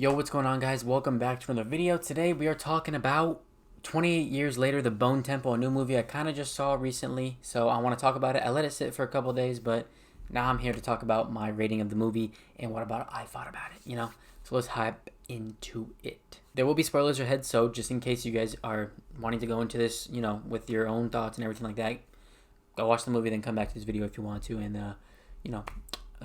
Yo, what's going on, guys? Welcome back to another video. Today we are talking about 28 years later, The Bone Temple, a new movie I kind of just saw recently. So I want to talk about it. I let it sit for a couple days, but now I'm here to talk about my rating of the movie and what about I thought about it. So let's hype into it. There will be spoilers ahead, so just in case you guys are wanting to go into this, with your own thoughts and everything like that, go watch the movie, then come back to this video if you want to, and you know,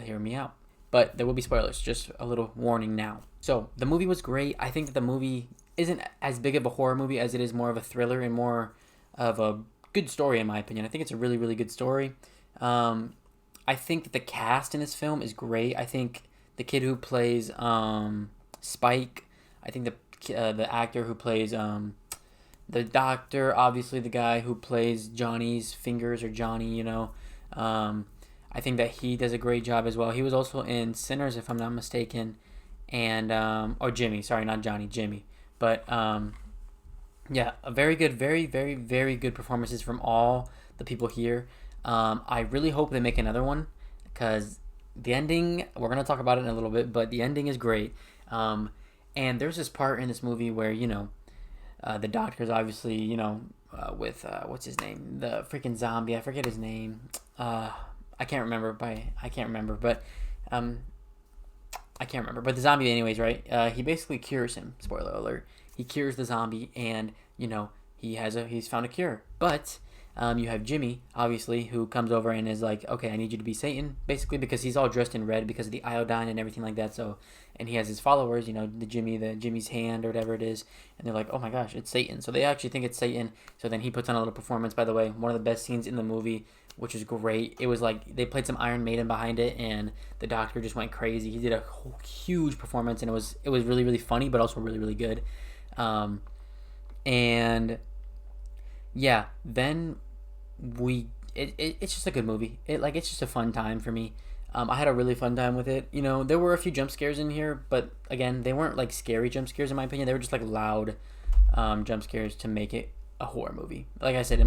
hear me out. But there will be spoilers, just a little warning now. So the movie was great. I think that the movie isn't as big of a horror movie as it is more of a thriller and more of a good story, in my opinion. I think it's a really, really good story. I think that the cast in this film is great. I think the kid who plays Spike, I think the actor who plays the doctor, obviously the guy who plays Johnny's fingers, or Johnny, I think that he does a great job as well. He was also in Sinners, if I'm not mistaken, and or Jimmy. Sorry, not Johnny, Jimmy. But yeah, a very good, very, very, very good performances from all the people here. I really hope they make another one because the ending, we're gonna talk about it in a little bit, but the ending is great. And there's this part in this movie where the doctor's obviously with what's his name, the freaking zombie. I forget his name. I can't remember, but I can't remember. But the zombie, anyways, right? He basically cures him. Spoiler alert. He cures the zombie, and he's found a cure. But you have Jimmy, obviously, who comes over and is like, okay, I need you to be Satan, basically, because he's all dressed in red because of the iodine and everything like that. So, and he has his followers, the Jimmy's hand or whatever it is, and they're like, oh my gosh, it's Satan. So they actually think it's Satan. So then he puts on a little performance. By the way, one of the best scenes in the movie, which is great. It was like they played some Iron Maiden behind it, and the doctor just went crazy. He did a huge performance, and it was really, really funny, but also really, really good. And yeah, then it's just a good movie. It's just a fun time for me. I had a really fun time with it. There were a few jump scares in here, but again, they weren't like scary jump scares in my opinion. They were just like loud jump scares to make it a horror movie. Like I said,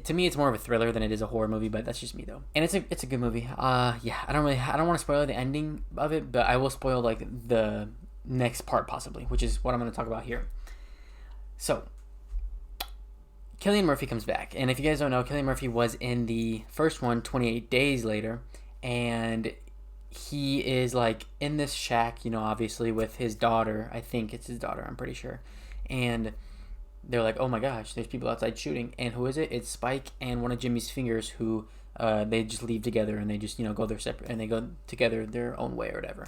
to me, it's more of a thriller than it is a horror movie, but that's just me though. And it's a good movie. Yeah, I don't want to spoil the ending of it, but I will spoil like the next part possibly, which is what I'm going to talk about here. So, Cillian Murphy comes back, and if you guys don't know, Cillian Murphy was in the first one, 28 Days Later, and he is like in this shack, obviously with his daughter. I think it's his daughter. I'm pretty sure, and they're like, oh my gosh, there's people outside shooting. And who is it? It's Spike and one of Jimmy's fingers, who they just leave together, and they just go their separate, and they go together their own way or whatever.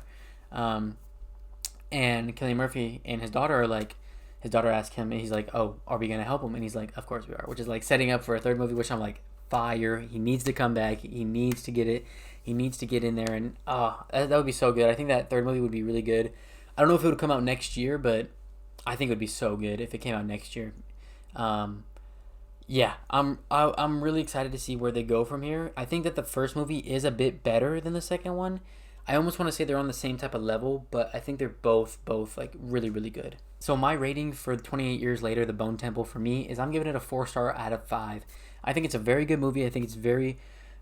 And Cillian Murphy and his daughter are like, his daughter asks him, and he's like, oh, are we gonna help him? And he's like, of course we are, which is like setting up for a third movie, which I'm like, fire. He needs to come back. He needs to get it. He needs to get in there, and that would be so good. I think that third movie would be really good. I don't know if it would come out next year, but I think it would be so good if it came out next year. Yeah, I'm really excited to see where they go from here. I think that the first movie is a bit better than the second one. I almost want to say they're on the same type of level, but I think they're both like really, really good. So my rating for 28 Years Later, The Bone Temple, for me is I'm giving it a 4-star out of 5. I think it's a very good movie. I think it's very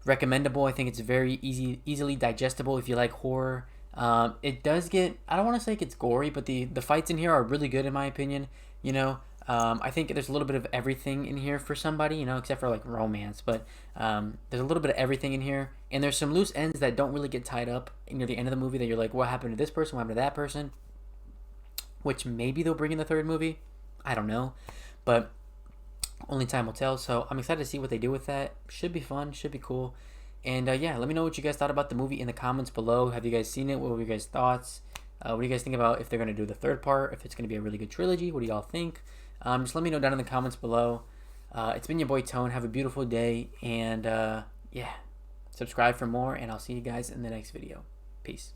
recommendable. I think it's very easily digestible if you like horror. It does get, I don't want to say it gets gory, but the fights in here are really good in my opinion. I think there's a little bit of everything in here for somebody, except for like romance, but there's a little bit of everything in here, and there's some loose ends that don't really get tied up near the end of the movie that you're like, what happened to this person, what happened to that person, which maybe they'll bring in the third movie. I don't know, but only time will tell. So I'm excited to see what they do with that. Should be fun, should be cool. And yeah, let me know what you guys thought about the movie in the comments below. Have you guys seen it? What were your guys' thoughts? What do you guys think about if they're going to do the third part? If it's going to be a really good trilogy? What do y'all think? Just let me know down in the comments below. It's been your boy Tone. Have a beautiful day. And yeah, subscribe for more. And I'll see you guys in the next video. Peace.